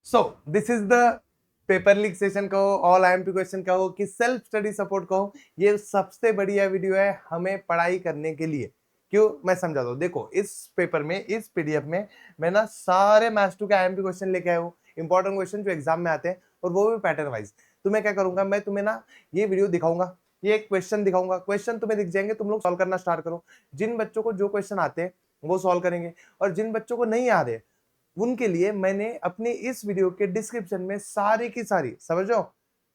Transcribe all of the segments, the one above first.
So this is the paper leak session कहो, all IMP question कहो कि self study support कहो, ये सबसे बढ़िया वीडियो है हमें पढ़ाई करने के लिए। क्यों, मैं समझा दो। देखो इस पेपर में, इस पीडीएफ में मैं ना सारे मैथ्स 2 के आईएमपी क्वेश्चन लेके आया हूँ, इंपॉर्टेंट क्वेश्चन जो एग्जाम में आते हैं, और वो भी पैटर्न वाइज। तो मैं क्या करूंगा, मैं तुम्हें ना ये वीडियो दिखाऊंगा, ये एक क्वेश्चन दिखाऊंगा, क्वेश्चन तुम्हें दिख जाएंगे, तुम लोग सॉल्व करना स्टार्ट करो। जिन बच्चों को जो क्वेश्चन आते हैं वो सॉल्व करेंगे, और जिन बच्चों को नहीं आ रहे उनके लिए मैंने अपने इस वीडियो के डिस्क्रिप्शन में सारी की सारी, समझो,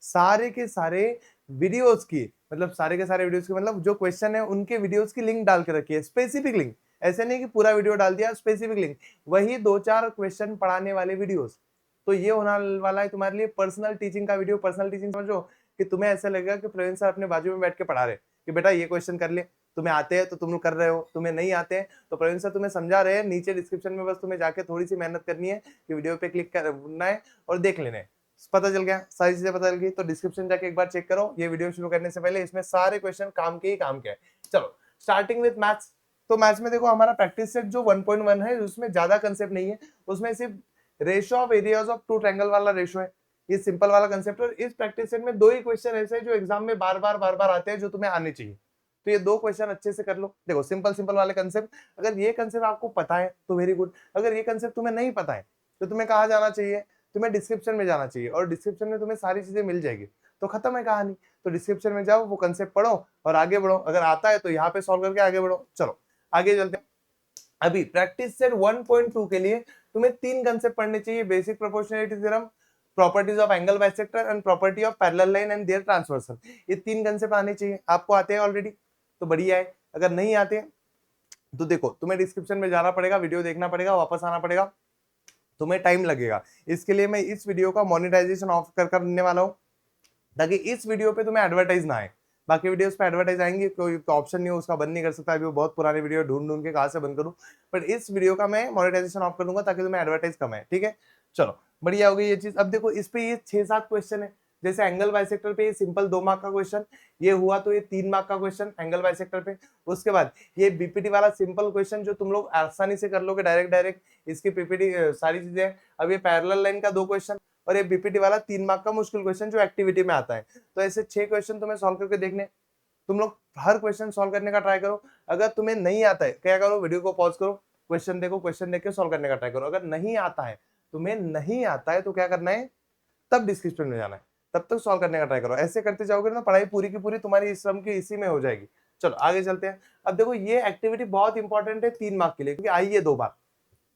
सारे के सारे वीडियोस की, मतलब सारे के सारे वीडियोस की, मतलब जो क्वेश्चन है उनके वीडियोस की लिंक डाल के रखी है, स्पेसिफिक लिंक। ऐसे नहीं कि पूरा वीडियो डाल दिया, स्पेसिफिक लिंक, वही 2-4 क्वेश्चन पढ़ाने वाले वीडियोस। तो ये होने वाला है तुम्हारे लिए पर्सनल टीचिंग का वीडियो। पर्सनल टीचिंग समझो कि तुम्हें ऐसा लगेगा कि प्रवीण सर अपने बाजू में बैठ के पढ़ा रहे कि बेटा ये क्वेश्चन कर ले, तुम्हें आते हैं तो तुम लोग कर रहे हो, तुम्हें नहीं आते हैं तो प्रवीण सर तुम्हें समझा रहे हैं। नीचे डिस्क्रिप्शन में बस तुम्हें जाके थोड़ी सी मेहनत करनी है कि वीडियो पे क्लिक करना है और देख लेना है। पता चल गया, सारी चीजें पता चल गई। तो डिस्क्रिप्शन जाके एक बार चेक करो, ये वीडियो शुरू करने से पहले इसमें सारे क्वेश्चन काम के ही काम के हैं। चलो स्टार्टिंग विद मैथ्स। तो मैथ्स में देखो हमारा प्रैक्टिस सेट जो 1.1 है, उसमें ज्यादा कंसेप्ट नहीं है, उसमें सिर्फ ratio of areas of two triangle वाला रेशो है, ये सिंपल वाला कंसेप्ट। और इस प्रैक्टिस सेट में 2 ही क्वेश्चन ऐसे हैं जो एग्जाम में बार बार आते हैं, जो तुम्हें आने चाहिए। तो ये 2 क्वेश्चन अच्छे से कर लो। देखो सिंपल सिंपल वाले कंसेप्ट, अगर ये कंसेप्ट आपको पता है तो वेरी गुड, अगर ये कंसेप्ट तुम्हें नहीं पता है तो तुम्हें कहाँ जाना चाहिए, तुम्हें डिस्क्रिप्शन में जाना चाहिए, और डिस्क्रिप्शन में तुम्हें सारी चीजें मिल जाएगी। तो खत्म है कहानी। तो डिस्क्रिप्शन में जाओ, वो कंसेप्ट पढ़ो और आगे बढ़ो। अगर आता है तो यहाँ पे सॉल्व करके आगे बढ़ो। चलो आगे चलते हैं। अभी प्रैक्टिस सेट 1.2 के लिए तुम्हें 3 कंसेप्ट पढ़ने चाहिए: basic proportionality theorem, properties of angle bisector and property of parallel line and their transversal. ये 3 कंसेप्ट आने चाहिए। आपको आते हैं ऑलरेडी तो बढ़िया है, अगर नहीं आते तो देखो तुम्हें डिस्क्रिप्शन में जाना पड़ेगा, वीडियो देखना पड़ेगा, वापस आना पड़ेगा, तुम्हें टाइम लगेगा। इसके लिए मैं इस वीडियो का मोनेटाइजेशन ऑफ कर करने वाला हूँ, ताकि इस वीडियो पे तुम्हें एडवर्टाइज ना आए। बाकी वीडियोस पे एडवर्टाइज आएंगी, कोई तो ऑप्शन नहीं है, उसका बंद नहीं कर सकता। अभी वो बहुत पुरानी वीडियो ढूंढ ढूंढ के कहां से बंद करूं, पर इस वीडियो का मैं मोनेटाइजेशन ऑफ कर दूंगा ताकि तुम्हें एडवर्टाइज कम है। ठीक है, चलो बढ़िया हो गई ये चीज। अब देखो इस पे ये 6-7 क्वेश्चन है। जैसे एंगल बाइसेक्टर पे ये सिंपल 2 मार्क का क्वेश्चन, ये हुआ तो ये 3 मार्क का क्वेश्चन एंगल बाइसेक्टर पे। उसके बाद ये बीपीटी वाला सिंपल क्वेश्चन जो तुम लोग आसानी से कर लोगे डायरेक्ट डायरेक्ट, इसकी पीपीटी सारी चीजें। अब ये पैरेलल लाइन का 2 क्वेश्चन, और ये बीपीटी वाला 3 मार्क का मुश्किल क्वेश्चन जो एक्टिविटी में आता है। तो ऐसे 6 क्वेश्चन तुम्हें सॉल्व करके देखने। तुम लोग हर क्वेश्चन सॉल्व करने का ट्राई करो। अगर तुम्हें नहीं आता है क्या करो, वीडियो को पॉज करो, क्वेश्चन देखो, क्वेश्चन देख के सॉल्व करने का ट्राई करो। अगर नहीं आता है, तुम्हें नहीं आता है तो क्या करना है, तब डिस्क्रिप्शन में जाना है, तब तक सॉल्व करने का ट्राई करो। ऐसे करते जाओगे ना, पढ़ाई पूरी की पूरी तुम्हारी इस श्रम की इसी में हो जाएगी। चलो आगे चलते हैं। अब देखो ये एक्टिविटी बहुत इंपॉर्टेंट है 3 मार्क के लिए, क्योंकि आई है 2 बार।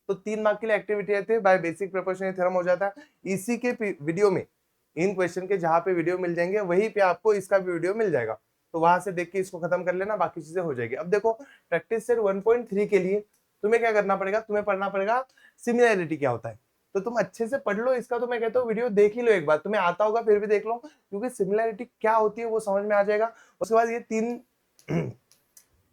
तो 3 मार्क के लिए एक्टिविटी आती है, बाय बेसिक प्रोपोर्शनल थ्योरम हो जाता है। इसी के वीडियो में, इन क्वेश्चन के जहां पे वीडियो मिल जाएंगे वहीं पे आपको इसका भी वीडियो मिल जाएगा। तो वहां से देख के इसको खत्म कर लेना, बाकी चीजें हो जाएगी। अब देखो प्रैक्टिस सेट 1.3 के लिए तुम्हें क्या करना पड़ेगा, तुम्हें पढ़ना पड़ेगा सिमिलैरिटी क्या होता है। तो तुम अच्छे से पढ़ लो इसका, तो मैं कहता हूँ वीडियो देख ही लो एक बार, तुम्हें आता होगा फिर भी देख लो, क्योंकि सिमिलैरिटी क्या होती है वो समझ में आ जाएगा। उसके बाद ये 3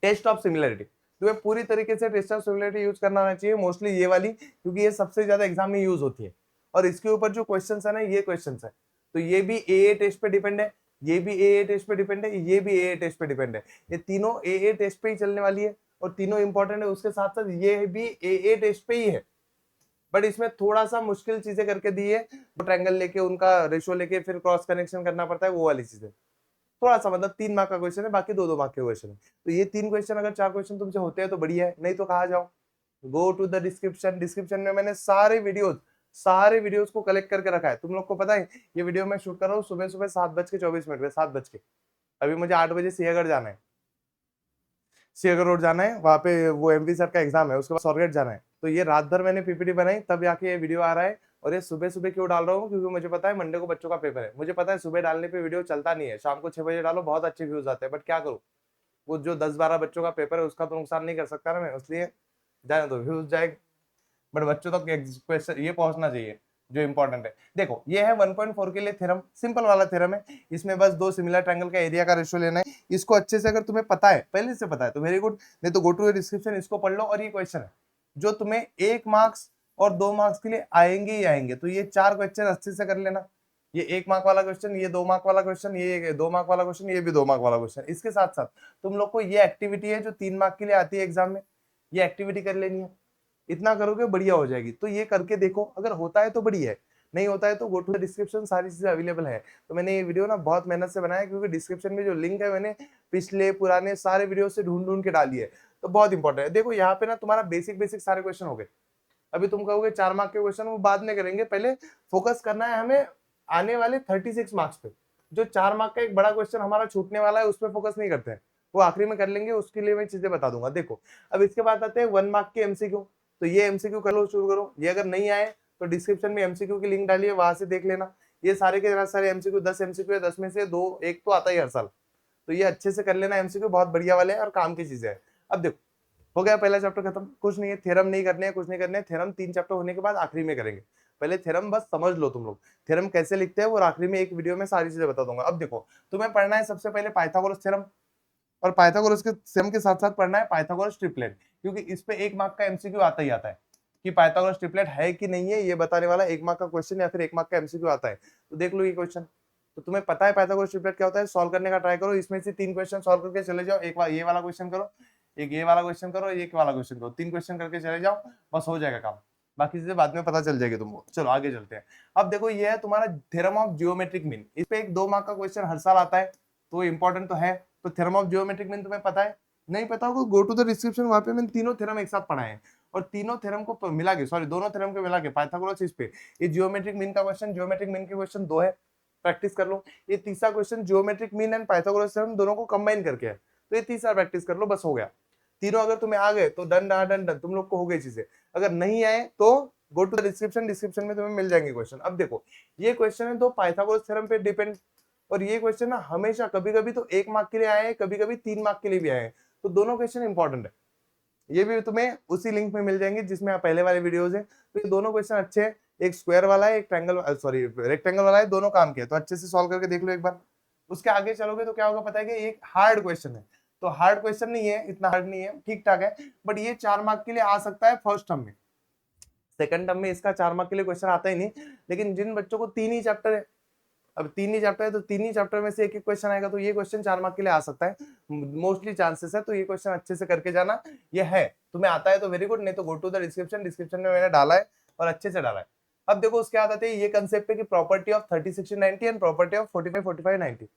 टेस्ट ऑफ सिमिलैरिटी, तुम्हें पूरी तरीके से टेस्ट ऑफ सिमिलैरिटी यूज करना आना चाहिए, मोस्टली ये वाली, क्योंकि ये सबसे ज्यादा एग्जाम में यूज होती है। और इसके ऊपर जो क्वेश्चंस है ना, ये क्वेश्चंस है, तो ये भी ए टेस्ट पे डिपेंड है, ये भी ए टेस्ट पे डिपेंड है, ये भी ए टेस्ट पे डिपेंड है। ये तीनों ए टेस्ट पे ही चलने वाली है और तीनों इंपॉर्टेंट है। उसके साथ साथ ये भी ए टेस्ट पे ही है, बट इसमें थोड़ा सा मुश्किल चीजें करके दी है, ट्रायंगल लेके उनका रेशो लेके फिर क्रॉस कनेक्शन करना पड़ता है, वो वाली चीजें थोड़ा सा, मतलब 3 मार्क का क्वेश्चन है, बाकी 2-2 मार्क के क्वेश्चन है। तो ये 3 क्वेश्चन अगर 4 क्वेश्चन तुमसे होते हैं तो बढ़िया है, नहीं तो कहा जाओ, go to the description. Description में मैंने सारे वीडियोस को कलेक्ट करके रखा है। तुम लोग को पता है ये वीडियो मैं शूट कर रहा हूँ सुबह सुबह 7:24 पे, 7 बज के। अभी मुझे 8 बजे सिंहगढ़ जाना है, सिंहगढ़ रोड जाना है, वहां पे वो एमपी सर का एग्जाम है, उसके बाद स्वारगेट जाना है। तो ये रात भर मैंने पीपीटी बनाई, तब जाके ये वीडियो आ रहा है। और ये सुबह सुबह क्यों डाल रहा हूँ, क्योंकि मुझे पता है मंडे को बच्चों का पेपर है। मुझे पता है सुबह डालने पे वीडियो चलता नहीं है, शाम को 6 बजे डालो बहुत अच्छे व्यूज आते हैं, बट क्या करूँ, वो जो 10-12 बच्चों का पेपर है उसका तो नुकसान नहीं कर सकता ना मैं, इसलिए जाने दो, व्यूज जाए, बट बच्चों तक क्वेश्चन ये पहुंचना चाहिए जो इंपॉर्टेंट है। देखो ये है 1.4 के लिए थ्योरम, सिंपल वाला थ्योरम है। इसमें बस 2 सिमिलर ट्रायंगल का एरिया का रेशो लेना है। इसको अच्छे से अगर तुम्हें पता है, पहले से पता है तो वेरी गुड, नहीं तो गो टू डिस्क्रिप्शन, इसको पढ़ लो। और ये क्वेश्चन है जो तुम्हें 1 मार्क्स और 2 मार्क्स के लिए आएंगे ही आएंगे। तो ये 4 क्वेश्चन अच्छे से कर लेना। ये 1 मार्क वाला क्वेश्चन, ये 2 मार्क वाला क्वेश्चन, ये 2 मार्क वाला क्वेश्चन, ये भी 2 मार्क वाला क्वेश्चन। इसके साथ साथ तुम लोग को ये एक्टिविटी है जो 3 मार्क के लिए आती है एग्जाम में, ये एक्टिविटी कर लेनी है। इतना करोगे बढ़िया हो जाएगी। तो ये करके देखो, अगर होता है तो बढ़िया है, नहीं होता है तो गो टू द डिस्क्रिप्शन, सारी चीजें अवेलेबल है। तो मैंने ये वीडियो ना बहुत मेहनत से बनाया, क्योंकि डिस्क्रिप्शन में जो लिंक है मैंने पिछले पुराने सारे वीडियो से ढूंढ ढूंढ के डाली है, तो बहुत इंपॉर्टेंट है। देखो यहाँ पे ना तुम्हारा बेसिक बेसिक सारे क्वेश्चन हो गए। अभी तुम कहोगे 4 मार्क के क्वेश्चन, वो बाद में करेंगे, पहले फोकस करना है हमें आने वाले 36 मार्क्स पे। जो 4 मार्क का एक बड़ा क्वेश्चन हमारा छूटने वाला है उस पर फोकस नहीं करते हैं, वो आखिरी में कर लेंगे, उसके लिए मैं चीजें बता दूंगा। देखो अब इसके बाद आते हैं 1 मार्क के एमसीक्यू। तो ये एमसीक्यू कर लो, शुरू करो। ये अगर नहीं आए तो डिस्क्रिप्शन में एमसीक्यू की लिंक डाली है, वहां से देख लेना। ये सारे के सारे एमसीक्यू 10 एमसीक्यू है, 10 में से दो एक तो आता ही हर साल, तो ये अच्छे से कर लेना। एमसीक्यू बहुत बढ़िया वाले हैं और काम की चीजें हैं। अब देखो हो गया पहला चैप्टर खत्म, कुछ नहीं है, थ्योरम नहीं करने हैं, कुछ नहीं करने हैं। थ्योरम 3 चैप्टर होने के बाद आखिरी में करेंगे। पहले थ्योरम बस समझ लो तुम लोग, थ्योरम कैसे लिखते हैं, और आखिरी में एक वीडियो में सारी चीजें बता दूंगा। अब देखो तुम्हें पढ़ना है सबसे पहले पाइथागोरस थ्योरम, और पाइथागोरस के थ्योरम के साथ साथ पढ़ना है पाइथागोरस ट्रिपलेट, क्योंकि इस पे 1 मार्क का एमसीक्यू आता ही आता है कि पाइथागोरस ट्रिपलेट है कि नहीं है, ये बताने वाला 1 मार्क का क्वेश्चन या फिर 1 मार्क का एमसीक्यू आता है। तो देख लो ये क्वेश्चन, तो तुम्हें पता है पाइथागोरस ट्रिपलेट क्या होता है, सॉल्व करने का ट्राई करो। इसमें से 3 क्वेश्चन सॉल्व करके चले जाओ, एक बार ये वाला क्वेश्चन करो, एक ये वाला क्वेश्चन करो, एक वाला क्वेश्चन करो, 3 क्वेश्चन करके चले जाओ, बस हो जाएगा काम। बाकी चीजें बाद में पता चल जाएगी तुमको। चलो आगे चलते हैं। अब देखो ये है तुम्हारा थ्योरम ऑफ जियोमेट्रिक मीन, इस पे एक 2 मार्क का क्वेश्चन हर साल आता है, तो इंपॉर्टेंट तो है। तो थ्योरम ऑफ जियोमेट्रिक मीन तुम्हें पता है, नहीं पता होगा गो टू द डिस्क्रिप्शन, वहां पे मैंने तीनों थ्योरम एक साथ पढ़ाए हैं, और तीनों थ्योरम को मिला के, सॉरी दोनों थ्योरम को मिला के पाइथागोरस इस पे, ये जियोमेट्रिक मीन का क्वेश्चन, जियोमेट्रिक मीन के क्वेश्चन 2 है, प्रैक्टिस कर लो। ये तीसरा question geometric mean and Pythagoras theorem दोनों को कंबाइन करके है, तो ये तीसरा प्रैक्टिस कर लो, बस हो गया। तीनों अगर तुम्हें आ गए तो डन डन डन डन, तुम लोग को हो गई चीजें। अगर नहीं आए तो go to the description, description में तुम्हें मिल जाएंगे क्वेश्चन। अब देखो ये क्वेश्चन है तो पाइथागोरस थ्योरम पे डिपेंड, और ये क्वेश्चन ना हमेशा कभी कभी तो 1 मार्क के लिए आए हैं, कभी कभी 3 मार्क के लिए भी आए हैं, तो दोनों क्वेश्चन इंपॉर्टेंट है। ये भी तुम्हें उसी लिंक में मिल जाएंगे जिसमें पहले वाले वीडियोस है। तो ये दोनों क्वेश्चन अच्छे हैं, एक स्क्वायर वाला है, एक ट्रायंगल, सॉरी रेक्टेंगल वाला है, दोनों काम के, तो अच्छे से सॉल्व करके देख लो एक बार। उसके आगे चलोगे तो क्या होगा पता है कि एक हार्ड क्वेश्चन है, तो हार्ड क्वेश्चन नहीं है, इतना हार्ड नहीं है, ठीक ठाक है, बट ये 4 मार्क के लिए आ सकता है फर्स्ट टर्म में। सेकंड टर्म में इसका 4 मार्क के लिए क्वेश्चन आता ही नहीं, लेकिन जिन बच्चों को 3 ही चैप्टर है, अब 3 ही चैप्टर है, तो 3 ही चैप्टर में से एक एक क्वेश्चन आएगा, तो ये क्वेश्चन 4 मार्क के लिए आ सकता है, मोस्टली चांसेस है। तो ये क्वेश्चन अच्छे से करके जाना, ये है तुम्हें आता है तो वेरी गुड, नहीं तो go to the description, description में मैंने डाला है और अच्छे से डाला है। अब देखो उसके बाद आते हैं ये कंसेप्ट है कि property of 30 60 90 and property of 45 45 90।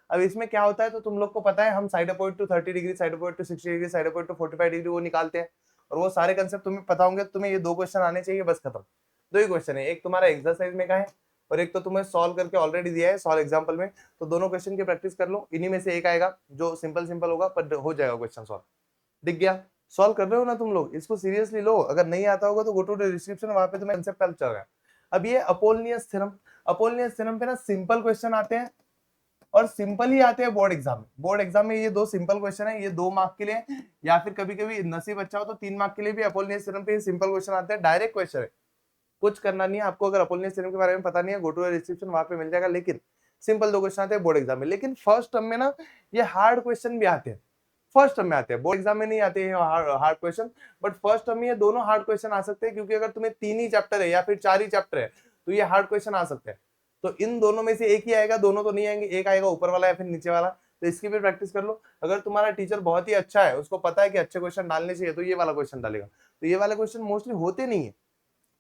अब इसमें क्या होता है तो तुम लोग को पता है, हम side upon two 30 degree, side upon two 60 degree, side upon two 45 degree वो निकालते हैं, और वो सारे कंसेप्ट तुम्हें पता होंगे। तुम्हें ये 2 क्वेश्चन आने चाहिए, बस खत्म। 2 ही क्वेश्चन है, एक तुम्हारा एक्सरसाइज में का है और एक तो तुम्हें सॉल्व करके ऑलरेडी दिया है सॉल्व एग्जांपल में, तो दोनों क्वेश्चन की प्रैक्टिस कर लो। इन्हीं में से एक आएगा जो सिंपल सिंपल होगा, पर हो जाएगा क्वेश्चन सॉल्व। दिख गया? सॉल्व कर रहे हो ना तुम लोग, इसको सीरियसली लो। अगर नहीं आता होगा तो गो टू द डिस्क्रिप्शन, वहां पे तुम्हें कंसेप्ट पता चल रहा है। अब ये अपोलोनियस थ्योरम, अपोलोनियस थ्योरम पे ना सिंपल क्वेश्चन आते हैं, और सिंपल ही आते हैं बोर्ड एग्जाम में। बोर्ड एग्जाम में ये 2 सिंपल क्वेश्चन है, ये 2 मार्क के लिए, या फिर कभी कभी नसीब अच्छा हो तो 3 मार्क के लिए भी अपोलोनियस थ्योरम पे सिंपल क्वेश्चन आते हैं। डायरेक्ट क्वेश्चन है, कुछ करना नहीं है आपको। अगर अपोलोनियस थ्योरम के बारे में पता नहीं है, गो टू द डिस्क्रिप्शन, वहां पे मिल जाएगा। लेकिन सिंपल 2 क्वेश्चन आते हैं बोर्ड एग्जाम में। लेकिन फर्स्ट टर्म में ना ये हार्ड क्वेश्चन भी आते हैं, फर्स्ट टर्म में आते हैं, बोर्ड एग्जाम में नहीं आते हैं hard question, but first term में ये दोनों हार्ड क्वेश्चन आ सकते हैं, क्योंकि अगर तुम्हें 3 ही चैप्टर है या फिर 4 ही चैप्टर है तो ये हार्ड क्वेश्चन आ सकते हैं। तो इन दोनों में से एक ही आएगा, दोनों तो नहीं आएंगे, एक आएगा ऊपर वाला या फिर नीचे वाला। तो इसकी भी प्रैक्टिस कर लो। अगर तुम्हारा टीचर बहुत ही अच्छा है, उसको पता है कि अच्छे क्वेश्चन डालने चाहिए, तो ये वाला क्वेश्चन डालेगा। तो ये वाले क्वेश्चन मोस्टली होते नहीं है,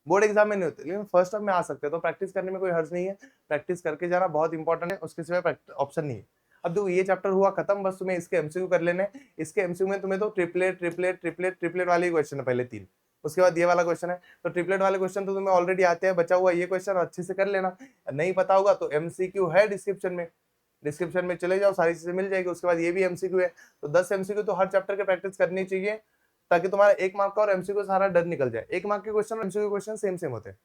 बोर्ड एग्जाम में नहीं होते, लेकिन फर्स्ट टर्म में आ सकते हैं। तो प्रैक्टिस करने में कोई हर्ज नहीं है, प्रैक्टिस करके जाना बहुत इंपॉर्टेंट है, उसके सिवाय ऑप्शन नहीं है। अब देखो ये चैप्टर हुआ खत्म, बस तुम्हें इसके एमसीक्यू कर लेने। इसके एमसीक्यू में तुम्हें तो ट्रिपलेट ट्रिपलेट ट्रिपलेट ट्रिपलेट वाले क्वेश्चन है पहले 3, उसके बाद ये वाला क्वेश्चन है। तो ट्रिपलेट वाले क्वेश्चन तो तुम्हें ऑलरेडी आते हैं, बचा हुआ ये क्वेश्चन अच्छे से कर लेना। नहीं पता होगा तो एमसीक्यू है डिस्क्रिप्शन में, डिस्क्रिप्शन में चले जाओ, सारी चीजें मिल जाएगी। उसके बाद ये भी एमसीक्यू है, तो 10 एमसीक्यू तो हर चैप्टर के प्रैक्टिस करनी चाहिए, ताकि तुम्हारा 1 मार्क का और एमसीक्यू सारा डर निकल जाए। 1 मार्क के क्वेश्चन और एमसीक्यू क्वेश्चन सेम सेम होते हैं।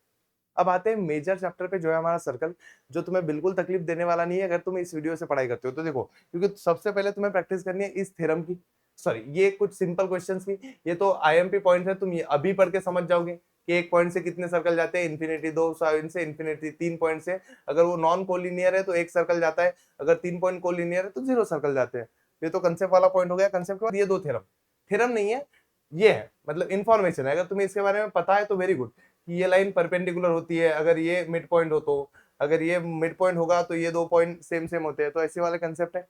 अब आते हैं मेजर चैप्टर पे, जो है हमारा सर्कल, जो तुम्हें बिल्कुल तकलीफ देने वाला नहीं है अगर तुम इस वीडियो से पढ़ाई करते हो तो। देखो क्योंकि सबसे पहले तुम्हें प्रैक्टिस करनी है इस थ्योरम की, सॉरी ये कुछ सिंपल क्वेश्चंस की। ये तो आईएमपी पॉइंट है, तुम ये अभी पढ़ के समझ जाओगे कि एक पॉइंट से कितने सर्कल जाते हैं, इन्फिनिटी, 2 से इन्फिनिटी, 3 पॉइंट से। अगर वो नॉन कोलिनियर है तो 1 सर्कल जाता है, अगर 3 पॉइंट कोलिनियर है तो 0 सर्कल जाते हैं। ये तो कंसेप्ट वाला पॉइंट हो गया। कंसेप्ट के बाद ये 2 थ्योरम, थ्योरम नहीं है ये है, मतलब इन्फॉर्मेशन है। अगर तुम्हें इसके बारे में पता है तो वेरी गुड, कि ये लाइन परपेंडिकुलर होती है, अगर ये मिड पॉइंट हो तो, अगर ये मिड पॉइंट होगा तो ये 2 पॉइंट सेम सेम होते हैं। तो ऐसे वाले कंसेप्ट है,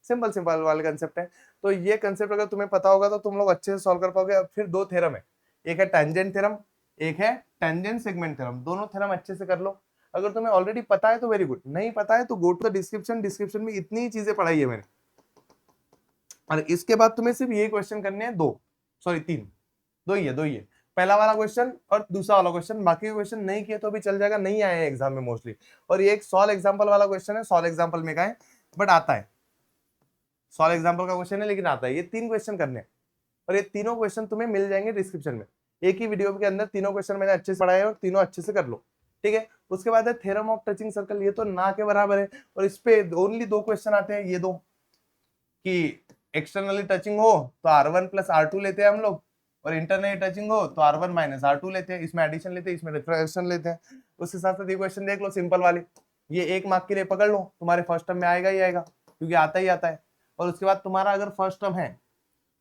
सिंपल सिंपल वाले कंसेप्ट है। तो ये कंसेप्ट अगर तुम्हें पता होगा तो तुम लोग अच्छे से सॉल्व कर पाओगे। अब फिर 2 थ्योरम है, एक है टेंजेंट थ्योरम, एक है टेंजेंट सेगमेंट थ्योरम। दोनों थ्योरम अच्छे से कर लो। अगर तुम्हें ऑलरेडी पता है तो वेरी गुड, नहीं पता है तो go to the description, description में इतनी ही चीजें पढ़ाई है मैंने। और इसके बाद तुम्हें सिर्फ ये क्वेश्चन करने हैं 2, सॉरी 3, दो ही है। पहला वाला क्वेश्चन और दूसरा वाला क्वेश्चन, बाकी क्वेश्चन नहीं किए तो भी चल जाएगा, नहीं आए हैं एग्जाम में मोस्टली। और ये एक सॉल्व एग्जांपल वाला क्वेश्चन है, सॉल्व एग्जांपल में का है बट आता है, सॉल्व एग्जांपल का क्वेश्चन है लेकिन आता है। ये 3 क्वेश्चन करने हैं और ये तीनों क्वेश्चन तुम्हें मिल जाएंगे डिस्क्रिप्शन में। एक ही वीडियो के अंदर तीनों क्वेश्चन मैंने अच्छे से पढ़ाए और तीनों अच्छे से कर लो, ठीक है। उसके बाद है थ्योरम ऑफ टचिंग सर्कल, ये तो ना के बराबर है और इस पे ओनली 2 क्वेश्चन आते हैं, ये 2 कि एक्सटर्नली टचिंग हो तो R1 प्लस R2 लेते हैं हम लोग, और इंटरनली टचिंग हो तो R1 माइनस R2 लेते हैं, इसमें एडिशन लेते हैं, इसमें रिफ्रैक्शन लेते हैं। उसके साथ साथ ये क्वेश्चन देख लो सिंपल वाले, ये 1 मार्क के लिए पकड़ लो, तुम्हारे फर्स्ट टर्म में आएगा ही आएगा क्योंकि आता ही आता है। और उसके बाद तुम्हारा अगर फर्स्ट टर्म है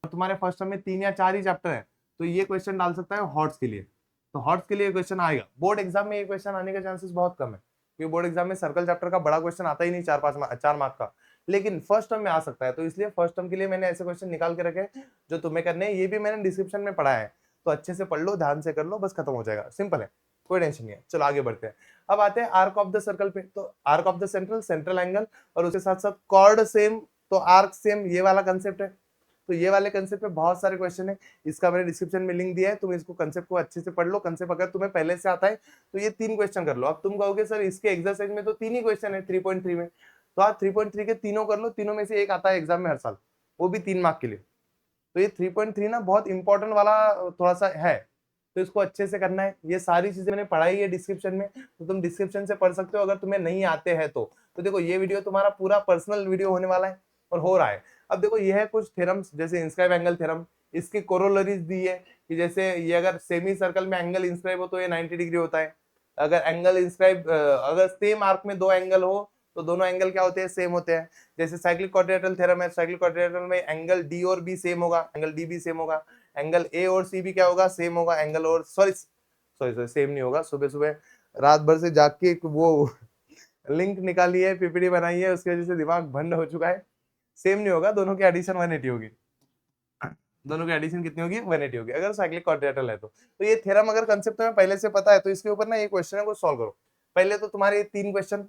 और तुम्हारे फर्स्ट टर्म में 3 या 4 ही चैप्टर है तो ये क्वेश्चन डाल सकता है हॉट्स के लिए, तो हॉट्स के लिए क्वेश्चन आएगा। बोर्ड एग्जाम में ये क्वेश्चन आने के चांसेस बहुत कम है क्योंकि बोर्ड एग्जाम में सर्कल चैप्टर का बड़ा क्वेश्चन आता ही नहीं 4 मार्क का, लेकिन फर्स्ट टर्म में आ सकता है। तो इसलिए फर्स्ट टर्म के लिए मैंने ऐसे क्वेश्चन निकाल के रखे जो तुम्हें करने हैं, ये भी मैंने डिस्क्रिप्शन में पढ़ा है, तो अच्छे से पढ़ लो, ध्यान से कर लो, बस खत्म हो जाएगा, सिंपल है, कोई टेंशन नहीं है। चलो आगे बढ़ते हैं। अब आते हैं आर्क ऑफ द सर्कल पे, तो arc of the central angle और उसके साथ साथ कॉर्ड सेम तो आर्क सेम, ये वाला कंसेप्ट है। तो ये वाले कंसेप्ट पे बहुत सारे क्वेश्चन है, इसका मैंने डिस्क्रिप्शन में लिंक दिया है, तुम इसको कंसेप्ट को अच्छे से पढ़ लो। कंसेप्ट अगर तुम्हें पहले से आता है तो ये 3 क्वेश्चन कर लो। अब तुम कहोगे सर इसके एक्सरसाइज में तो 3 ही क्वेश्चन है 3.3 में, तो आप 3.3 के तीनों कर लो, तीनों में से एक आता है एग्जाम में हर साल, वो भी 3 मार्क के लिए। तो ये 3.3 ना बहुत इंपॉर्टेंट वाला थोड़ा सा है, तो इसको अच्छे से करना है। ये सारी चीजें मैंने पढ़ाई है डिस्क्रिप्शन में, तो तुम डिस्क्रिप्शन से पढ़ सकते हो अगर तुम्हें नहीं आते हैं तो देखो ये वीडियो तुम्हारा पूरा पर्सनल वीडियो होने वाला है और हो रहा है। अब देखो ये है कुछ थ्योरम्स, जैसे इंस्क्राइब एंगल थ्योरम, इसकी कोरोलरीज दी है कि जैसे ये अगर सेमी सर्कल में एंगल इंस्क्राइब हो तो ये 90 डिग्री होता है। अगर एंगल इंस्क्राइब अगर सेम आर्क में 2 एंगल हो तो दोनों एंगल क्या होते हैं, सेम होते हैं। जैसे साइक्लिक क्वाड्रिलेटरल थ्योरम है, साइक्लिक क्वाड्रिलेटरल में एंगल डी और बी सेम होगा, एंगल डी भी सेम होगा, एंगल ए और सी भी क्या होगा, सेम होगा। एंगल और सॉरी सेम नहीं होगा, सुबह सुबह रात भर से जाग के वो लिंक निकाली है, पीपीटी बनाई है, उसकी वजह से दिमाग भंड हो चुका है। सेम नहीं होगा, दोनों की एडिशन 180 होगी, दोनों की एडिशन कितनी होगी, 180 होगी अगर साइक्लिक क्वाड्रिलेटरल है तो ये थ्योरम अगर कंसेप्ट तुम्हें पहले से पता है तो इसके ऊपर ना ये क्वेश्चन है वो सॉल्व करो। पहले तो तुम्हारे ये 3 क्वेश्चन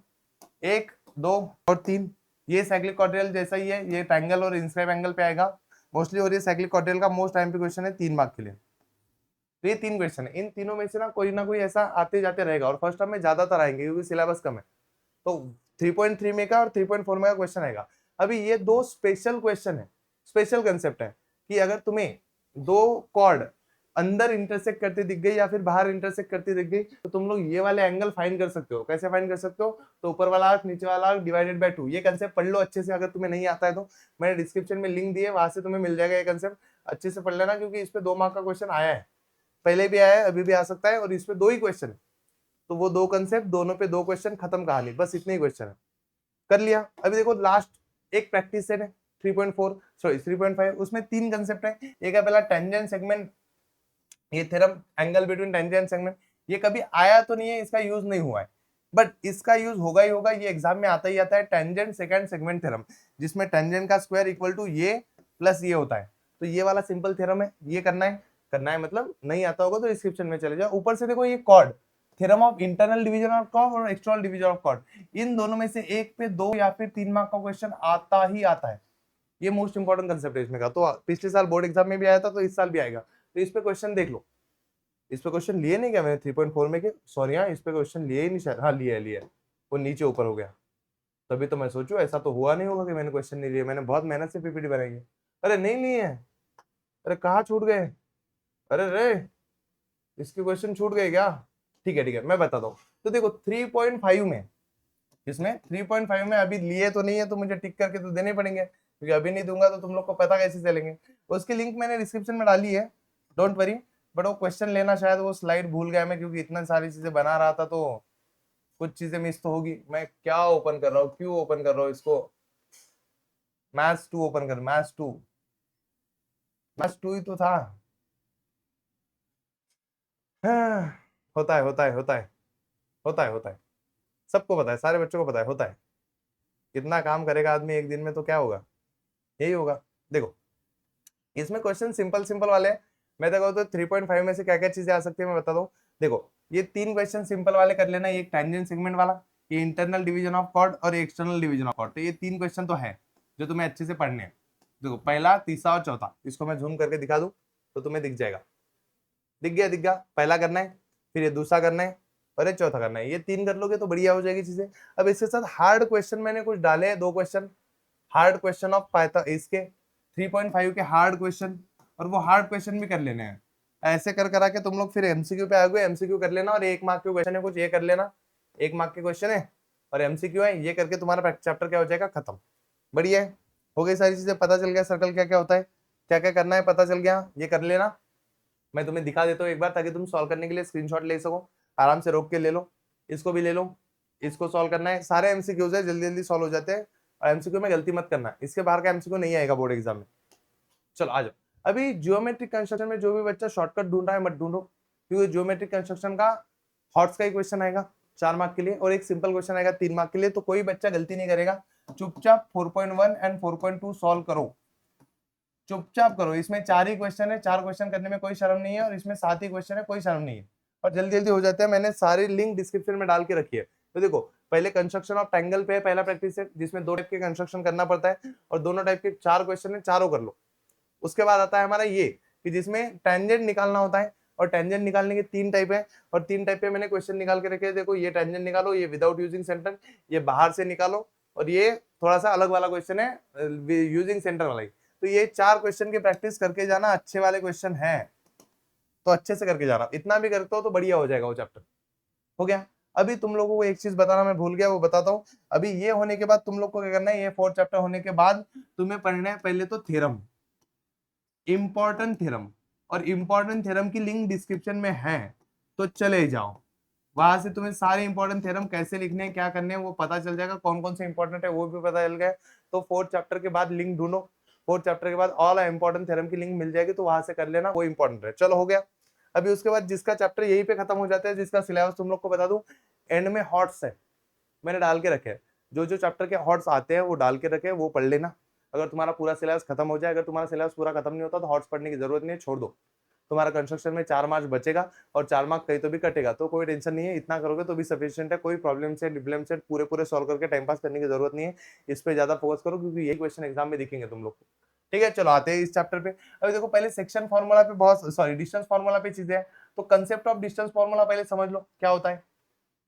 1, 2 और 3, ये साइक्लिक क्वाड्रिलेटरल जैसा ही है, ये ट्रायंगल और इंस्क्राइब एंगल पे आएगा मोस्टली, और ये साइक्लिक क्वाड्रिलेटरल का मोस्ट टाइम पे क्वेश्चन है 3 मार्क के लिए। तो ये 3 क्वेश्चन है, इन तीनों में से ना कोई ऐसा आते जाते रहेगा और फर्स्ट टर्म में ज्यादातर आएंगे क्योंकि सिलेबस कम है। तो 3.3 में का और 3.4 में का क्वेश्चन आएगा। अभी ये 2 स्पेशल क्वेश्चन है, स्पेशल कंसेप्ट है कि अगर तुम्हें 2 कॉर्ड अंदर इंटरसेक्ट करती दिख गई या फिर बाहर इंटरसेक्ट करती दिख गई तो तुम लोग ये वाले एंगल फाइंड कर सकते हो। कैसे फाइंड कर सकते हो, तो ऊपर वाला आर्क नीचे वाला आर्क डिवाइडेड बाय 2, ये कंसेप्ट पढ़ लो अच्छे से। अगर तुम्हें नहीं आता है तो मैंने डिस्क्रिप्शन में लिंक दिए, वहां से तुम्हें मिल जाएगा ये कंसेप्ट, अच्छे से पढ़ लेना क्योंकि इस पे 2 मार्क का क्वेश्चन आया है, पहले भी आया है, अभी भी आ सकता है, और इसमें 2 ही क्वेश्चन है तो वो 2 कंसेप्ट, दोनों पे 2 क्वेश्चन, खत्म कहानी, बस इतने ही क्वेश्चन है, कर लिया। अभी देखो लास्ट एक प्रैक्टिस सेट है 3.4 सॉरी 3.5, उसमें 3 कंसेप्ट है। एक है पहला टेंजेंट सेगमेंट, ये theorem angle between tangent segment, ये कभी आया तो नहीं है, इसका यूज नहीं हुआ है बट इसका यूज होगा ही होगा, ये एग्जाम में आता ही आता है। टेंजेंट सेकंड सेगमेंट थ्योरम, जिसमें टेंजेंट का स्क्वायर इक्वल टू ये प्लस ये होता है, तो ये वाला सिंपल थ्योरम है, ये करना है मतलब नहीं आता होगा तो डिस्क्रिप्शन में चले जाओ। ऊपर से देखो ये chord, theorem of internal division of chord और एक्सटर्नल डिवीजन ऑफ कॉर्ड, इन दोनों में से एक पे 2 या फिर 3 मार्क का क्वेश्चन आता ही आता है, ये मोस्ट इंपॉर्टेंट कंसेप्ट है इसमें का। तो पिछले साल बोर्ड एग्जाम में भी आया था तो इस साल भी आएगा, तो इस पे क्वेश्चन देख लो। इस पे क्वेश्चन लिए नहीं क्या मैंने 3.4 में के, सॉरी हाँ इस पे क्वेश्चन लिए ही नहीं शायद, हाँ लिया है, वो नीचे ऊपर हो गया, तभी तो मैं सोचू ऐसा तो हुआ नहीं होगा कि मैंने क्वेश्चन नहीं लिए, मैंने बहुत मेहनत से पीपीटी बनाई है। अरे नहीं लिए हैं, अरे कहाँ छूट गए, अरे रे इसके क्वेश्चन छूट गए क्या, ठीक है मैं बताता हूँ। तो देखो 3.5 में, इसमें 3.5 में अभी लिए तो नहीं है तो मुझे टिक करके तो देने पड़ेंगे क्योंकि अभी नहीं दूंगा तो तुम लोग को पता कैसे चलेंगे। उसकी लिंक मैंने डिस्क्रिप्शन में डाली है, डोंट वरी, बट वो क्वेश्चन लेना शायद वो स्लाइड भूल गया मैं क्योंकि इतना सारी चीजें बना रहा था तो कुछ चीजें मिस तो होगी। मैं क्या ओपन कर रहा हूँ, क्यों ओपन कर रहा हूँ इसको, मैथ्स 2 ओपन कर, मैथ्स 2 ही तो था। हाँ, होता है, सबको पता है, सारे बच्चों को पता है, होता है। कितना काम करेगा आदमी एक दिन में तो क्या होगा, यही होगा। देखो इसमें क्वेश्चन सिंपल वाले हैं, मैं देखो तो 3.5 में से क्या क्या चीजें आ सकती है मैं बता दूं। देखो ये 3 क्वेश्चन सिंपल वाले कर लेना, एक टेंजेंट सेगमेंट वाला, ये इंटरनल डिवीजन ऑफ कॉर्ड और एक्सटर्नल डिवीजन ऑफ कॉर्ड। तो ये 3 क्वेश्चन तो है जो तुम्हें अच्छे से पढ़ने हैं। देखो पहला, तीसरा और चौथा, इसको मैं जूम करके दिखा दूं तो तुम्हें दिख जाएगा। दिख गया, दिख गया। पहला करना है, फिर ये दूसरा करना है और ये चौथा करना है। ये 3 कर लोगे तो बढ़िया हो जाएगी चीजें। अब इसके साथ हार्ड क्वेश्चन मैंने कुछ डाले हैं, 2 question hard question of Python, इसके 3.5 के हार्ड क्वेश्चन, और वो हार्ड क्वेश्चन भी कर लेने हैं। ऐसे कर करा के तुम लोग फिर एमसीक्यू पे आओगे, एमसीक्यू कर लेना, और 1 मार्क के क्वेश्चन है कुछ, ये कर लेना, 1 मार्क के क्वेश्चन है और एमसीक्यू है, ये करके तुम्हारा चैप्टर क्या हो जाएगा, खत्म। बढ़िया है, हो गई सारी चीजें, पता चल गया सर्कल क्या क्या होता है, क्या क्या करना है, पता चल गया। ये कर लेना, मैं तुम्हें दिखा देता हूँ एक बार ताकि तुम सॉल्व करने के लिए स्क्रीनशॉट ले सको, आराम से रोक के ले लो, इसको भी ले लो, इसको सॉल्व करना है। सारे एमसीक्यूज है, जल्दी जल्दी सॉल्व हो जाते हैं, और एमसीक्यू में गलती मत करना, इसके बाहर का एमसीक्यू नहीं आएगा बोर्ड एग्जाम में। चलो आ जाओ। अभी जियोमेट्रिक कंस्ट्रक्शन में जो भी बच्चा शॉर्टकट ढूंढ रहा है मत ढूंढो, क्योंकि जियोमेट्रिक कंस्ट्रक्शन का हॉट्स का ही क्वेश्चन आएगा 4 मार्क के लिए, और एक सिंपल क्वेश्चन आएगा 3 मार्क के लिए। तो कोई बच्चा गलती नहीं करेगा, चुपचाप 4.1 एंड 4.2 सॉल्व करो, चुपचाप करो। इसमें 4 ही क्वेश्चन है, 4 क्वेश्चन करने में कोई शर्म नहीं है, और इसमें 7 ही क्वेश्चन है, कोई शर्म नहीं है, और जल्दी जल्दी हो जाते हैं। मैंने सारी लिंक डिस्क्रिप्शन में डाल के रखी है। तो देखो पहले कंस्ट्रक्शन ऑफ ट्रायंगल पे है पहला प्रैक्टिस है, जिसमें 2 टाइप के कंस्ट्रक्शन करना पड़ता है, और दोनों टाइप के 4 क्वेश्चन है, चारों कर लो। उसके बाद आता है हमारा ये कि जिसमें टेंजेंट निकालना होता है, और टेंजेंट निकालने के 3 टाइप है, और 3 टाइप पे मैंने क्वेश्चन निकाल के रखे हैं। देखो ये टेंजेंट निकालो, ये विदाउट यूजिंग सेंटर, ये बाहर से निकालो, और ये थोड़ा सा अलग वाला क्वेश्चन है यूजिंग सेंटर वाला ही। तो ये 4 क्वेश्चन की प्रैक्टिस करके जाना, अच्छे वाले क्वेश्चन है तो अच्छे से करके जाना, इतना भी करते हो तो बढ़िया हो जाएगा वो चैप्टर। हो गया। अभी तुम लोगों को एक चीज बताना मैं भूल गया, वो बताता हूँ। अभी ये होने के बाद तुम लोग को क्या करना है, ये 4 चैप्टर होने के बाद तुम्हें पढ़ना है पहले तो थ्योरम, इंपॉर्टेंट थ्योरम, और इंपॉर्टेंट थ्योरम की लिंक डिस्क्रिप्शन में है, तो चले जाओ वहां से, तुम्हें सारे इंपॉर्टेंट थ्योरम कैसे लिखने हैं, क्या करने हैं, वो पता चल जाएगा, कौन कौन से इंपॉर्टेंट है वो भी पता चल गया। तो 4 चैप्टर के बाद लिंक ढूंढो, 4 चैप्टर के बाद ऑल इंपॉर्टेंट थ्योरम की लिंक मिल जाएगी, तो वहां से कर लेना, वो इंपॉर्टेंट है। चलो हो गया। अभी उसके बाद जिसका चैप्टर यहीं पे खत्म हो जाता है, जिसका सिलेबस तुम लोग को बता दूं, एंड में हॉट्स है, मैंने डाल के रखे हैं, जो जो चैप्टर के हॉट्स आते हैं वो डाल के रखे, वो पढ़ लेना। अगर तुम्हारा पूरा सिलेबस खत्म हो जाए, अगर तुम्हारा सिलेबस पूरा खत्म नहीं होता तो हॉट्स पढ़ने की जरूरत नहीं है, छोड़ दो। तुम्हारा कंस्ट्रक्शन में 4 मार्क्स बचेगा, और 4 मार्क्स कहीं तो भी कटेगा, तो कोई टेंशन नहीं है, इतना करोगे तो भी सफिशिएंट है। कोई प्रॉब्लम से डिब्लम से पूरे पूरे सॉल्व करके टाइम पास करने की जरूरत नहीं है, इस पे ज्यादा फोकस करो, क्योंकि यही क्वेश्चन एग्जाम में दिखेंगे तुम लोग को। ठीक है, चलो आते हैं इस चैप्टर पे। अभी देखो पहले सेक्शन फॉर्मूला पे बहुत, सॉरी डिस्टेंस फॉर्मूला पे चीजें हैं, तो कंसेप्ट ऑफ डिस्टेंस फॉर्मूला पहले समझ लो क्या होता है।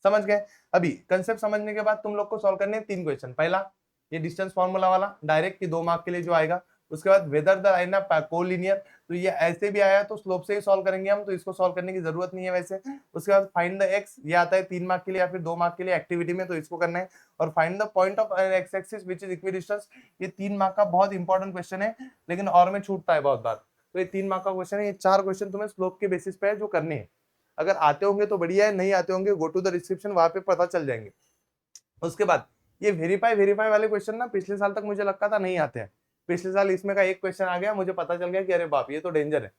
समझ गए। अभी कंसेप्ट समझने के बाद तुम लोग को सॉल्व करने हैं 3 क्वेश्चन। पहला ये डिस्टेंस फॉर्मूला वाला डायरेक्ट की 2 मार्क के लिए जो आएगा। उसके बाद वेदर द लाइन कोलिनियर, तो ये ऐसे भी आया तो स्लोप से ही सॉल्व करेंगे हम, तो इसको सॉल्व करने की जरूरत नहीं है वैसे। उसके बाद फाइंड द एक्स, ये आता है 3 मार्क के लिए या फिर 2 मार्क के लिए एक्टिविटी में, तो इसको करना है। और find the point of x axis which is equidistance, ये 3 मार्क का बहुत इंपॉर्टेंट क्वेश्चन है, लेकिन और में छूटता है बहुत बार, तो ये 3 मार्क का क्वेश्चन है। ये 4 क्वेश्चन तुम्हें स्लोप के बेसिस पे है जो करने हैं, अगर आते होंगे तो बढ़िया है, नहीं आते होंगे गो टू द डिस्क्रिप्शन, वहां पे पता चल जाएंगे। उसके बाद ये वेरीफाई वाले क्वेश्चन ना पिछले साल तक मुझे लगता था नहीं आते हैं, पिछले साल इसमें का एक क्वेश्चन आ गया, मुझे पता चल गया कि अरे बाप ये तो डेंजर है।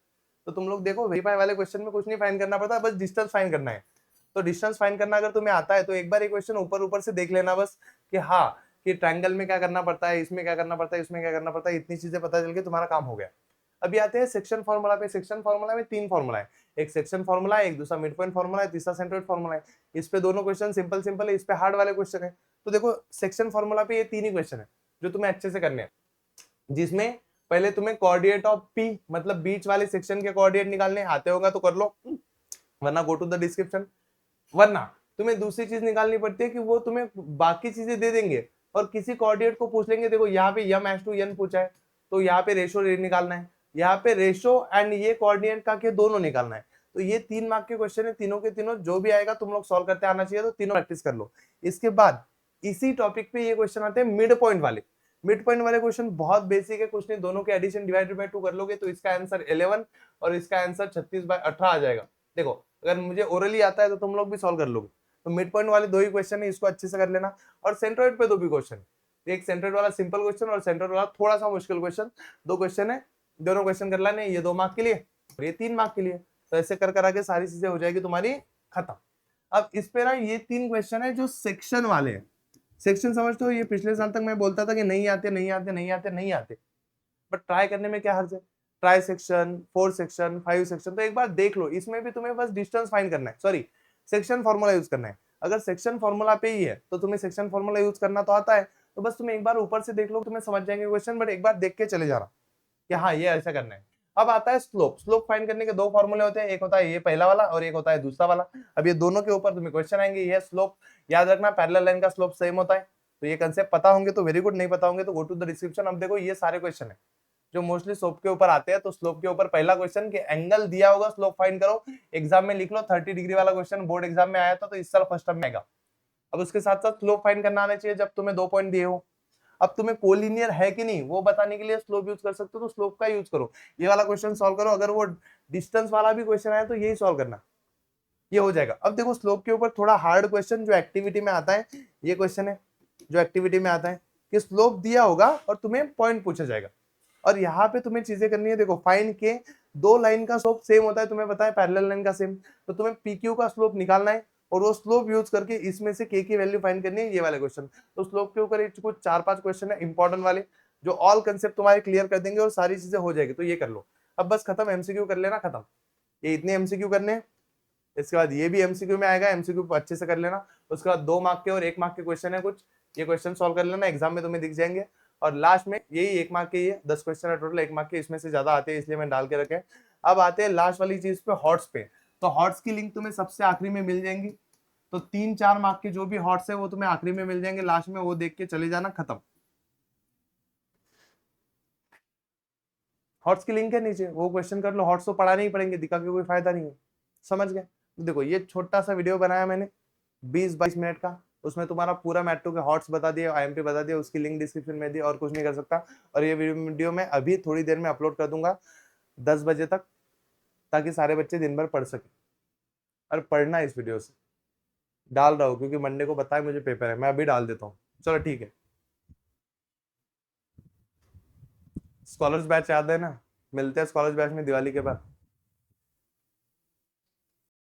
तो तुम लोग देखो वेरीफाई वाले क्वेश्चन में कुछ नहीं फाइंड करना पड़ता, बस डिस्टेंस फाइंड करना है। तो डिस्टेंस फाइंड करना अगर तुम्हें आता है तो एक बार ये क्वेश्चन ऊपर ऊपर से देख लेना बस, कि हाँ कि ट्रायंगल में क्या करना पड़ता है, इसमें क्या करना पड़ता है, इसमें क्या करना पड़ता है, इतनी चीजें पता चल के तुम्हारा काम हो गया। अभी आते हैं सेक्शन फॉर्मूला पे। सेक्शन फॉर्मूला में 3 फॉर्मूला है, एक सेक्शन फॉर्मूला है, एक दूसरा मिड पॉइंट फॉर्मूला है, तीसरा सेंट्रोइड फॉर्मूला है। इस पे दोनों क्वेश्चन सिंपल सिंपल है, इस पे हार्ड वाले क्वेश्चन है। तो देखो सेक्शन फॉर्मूला पे ये 3 ही क्वेश्चन है जो तुम्हें अच्छे से करने हैं, जिसमें पहले तुम्हें कोऑर्डिनेट ऑफ पी, मतलब बीच वाले सेक्शन के कोऑर्डिनेट निकालने आते होगा तो कर लो, वरना गो टू द डिस्क्रिप्शन। वरना तुम्हें दूसरी चीज निकालनी पड़ती है कि वो तुम्हें बाकी चीजें दे देंगे और किसी कोऑर्डिनेट को पूछ लेंगे, देखो यहाँ पे यम एस टू एन पूछा है तो यहाँ पे रेशो निकालना है, यहाँ पे रेशो एंड ये कोऑर्डिनेट का के दोनों निकालना है। तो ये 3 मार्क के क्वेश्चन है, तीनों के तीनों जो भी आएगा तुम लोग सॉल्व करते आना चाहिए, तो तीनों प्रैक्टिस कर लो। इसके बाद इसी टॉपिक पे ये क्वेश्चन आते हैं मिड पॉइंट वाले। मिड पॉइंट वाले क्वेश्चन बहुत बेसिक है, कुछ नहीं, दोनों के एडिशन डिवाइडेड बाय 2 कर लोगे तो इसका आंसर 11 और इसका आंसर 36/18 आ जाएगा। देखो अगर मुझे ओरली आता है तो तुम लोग भी सॉल्व कर लोगे। तो मिड पॉइंट वाले 2 ही क्वेश्चन है, इसको अच्छे से कर लेना। और सेंट्रोइड पे 2 भी क्वेश्चन, एक सेंट्रोइड वाला सिंपल क्वेश्चन और सेंट्रोइड वाला थोड़ा सा मुश्किल क्वेश्चन, 2 क्वेश्चन है, दोनों क्वेश्चन कर लेने, ये 2 मार्क के लिए और ये 3 मार्क के लिए। तो ऐसे कर आगे सारी चीजें हो जाएगी तुम्हारी खत्म। अब इस पे ना ये 3 क्वेश्चन है जो सेक्शन वाले हैं। सेक्शन समझते हो, ये पिछले साल तक मैं बोलता था कि नहीं आते नहीं आते नहीं आते नहीं आते, बट ट्राई करने में क्या हर्ज है। ट्राई सेक्शन, 4 सेक्शन, 5 सेक्शन, तो एक बार देख लो, इसमें भी तुम्हें बस डिस्टेंस फाइंड करना है, सॉरी सेक्शन फॉर्मूला यूज करना है। अगर सेक्शन फॉर्मूला पे ही है तो तुम्हें सेक्शन फॉर्मूला यूज करना तो आता है, तो बस तुम एक बार ऊपर से देख लो, तुम्हें समझ जाएंगे क्वेश्चन, बट एक बार देख के चले जाना कि हाँ ये ऐसा करना है। अब आता है स्लोप। स्लोप फाइंड करने के दो फॉर्मूले होते हैं, एक होता है ये पहला वाला और एक होता है दूसरा वाला। अब ये दोनों के ऊपर तुम्हें क्वेश्चन आएंगे। ये स्लोप याद रखना, पैरेलल लाइन का स्लोप सेम होता है। तो ये कंसेप्ट पता होंगे तो वेरी गुड, नहीं पता होंगे तो गो टू द डिस्क्रिप्शन। अब देखो ये सारे क्वेश्चन है जो मोस्टली स्लोप के ऊपर आते हैं। तो स्लोप के ऊपर पहला क्वेश्चन कि एंगल दिया होगा, स्लोप फाइंड करो। एग्जाम में लिख लो 30 डिग्री वाला क्वेश्चन बोर्ड एग्जाम में आया था, तो इस साल फर्स्ट टर्म में आएगा। अब उसके साथ साथ स्लोप फाइंड करना आना चाहिए जब तुम्हें 2 पॉइंट दिए हो। अब तुम्हें कोलिनियर है कि नहीं वो बताने के लिए स्लोप यूज कर सकते हो, तो स्लोप का यूज करो। ये वाला क्वेश्चन सॉल्व करो। अगर वो डिस्टेंस वाला भी क्वेश्चन आया तो यही सॉल्व करना, ये हो जाएगा। अब देखो स्लोप के ऊपर थोड़ा हार्ड क्वेश्चन जो एक्टिविटी में आता है, ये क्वेश्चन है जो एक्टिविटी में आता है कि स्लोप दिया होगा और तुम्हें पॉइंट पूछा जाएगा। और यहाँ पे तुम्हें चीजें करनी है। देखो फाइंड के दो लाइन का स्लोप सेम होता है, तुम्हें पता है पैरेलल लाइन का सेम, तो तुम्हें PQ का स्लोप निकालना है और वो स्लोप यूज करके इसमें से K की वैल्यू फाइंड करनी है, ये वाले क्वेश्चन। तो स्लोप के ऊपर कुछ 4-5 क्वेश्चन है इंपॉर्टेंट वाले, जो ऑल कंसेप्ट तुम्हारे क्लियर कर देंगे और सारी चीजें हो जाएगी। तो ये कर लो। अब बस खत्म, MCQ कर लेना, खत्म। ये इतने MCQ करने हैं। इसके बाद ये भी MCQ में आएगा, MCQ अच्छे से कर लेना। उसके बाद 2 मार्क के और 1 मार्क के क्वेश्चन है कुछ, ये क्वेश्चन सॉल्व कर लेना, एग्जाम में तुम्हें दिख जाएंगे। और लास्ट में यही 1 मार्क के, ये 10 क्वेश्चन है टोटल 1 मार्क के, इसमें से ज्यादा आते हैं इसलिए मैं डाल के रखे। अब आते हैं लास्ट वाली चीज पे, हॉट्स पे। तो हॉट्स की लिंक तुम्हें सबसे आखिरी में मिल जाएंगी। तो 3-4 मार्क के जो भी हॉट्स है वो तुम्हें आखिरी में मिल जाएंगे, लास्ट में वो देख के चले जाना, खत्म। हॉट्स की लिंक है नीचे, वो क्वेश्चन कर लो। हॉट्स तो पढ़ाने ही पड़ेंगे, दिखा के कोई फायदा नहीं है, समझ गए। देखो ये छोटा सा वीडियो बनाया मैंने 20-22 मिनट का, उसमें तुम्हारा पूरा मेट्रो के हॉट्स बता दिए, IMP बता दिया, उसकी लिंक डिस्क्रिप्शन में दी, और कुछ नहीं कर सकता। और ये वीडियो मैं अभी थोड़ी देर में अपलोड कर दूंगा 10 बजे तक, ताकि सारे बच्चे दिन भर पढ़ सके। और पढ़ना इस वीडियो से डाल रहा हूँ क्योंकि मंडे को बताया मुझे पेपर है, मैं अभी डाल देता हूँ। चलो ठीक है। स्कॉलर्स बैच याद है ना, मिलते हैं स्कॉलर्स बैच में दिवाली के बाद।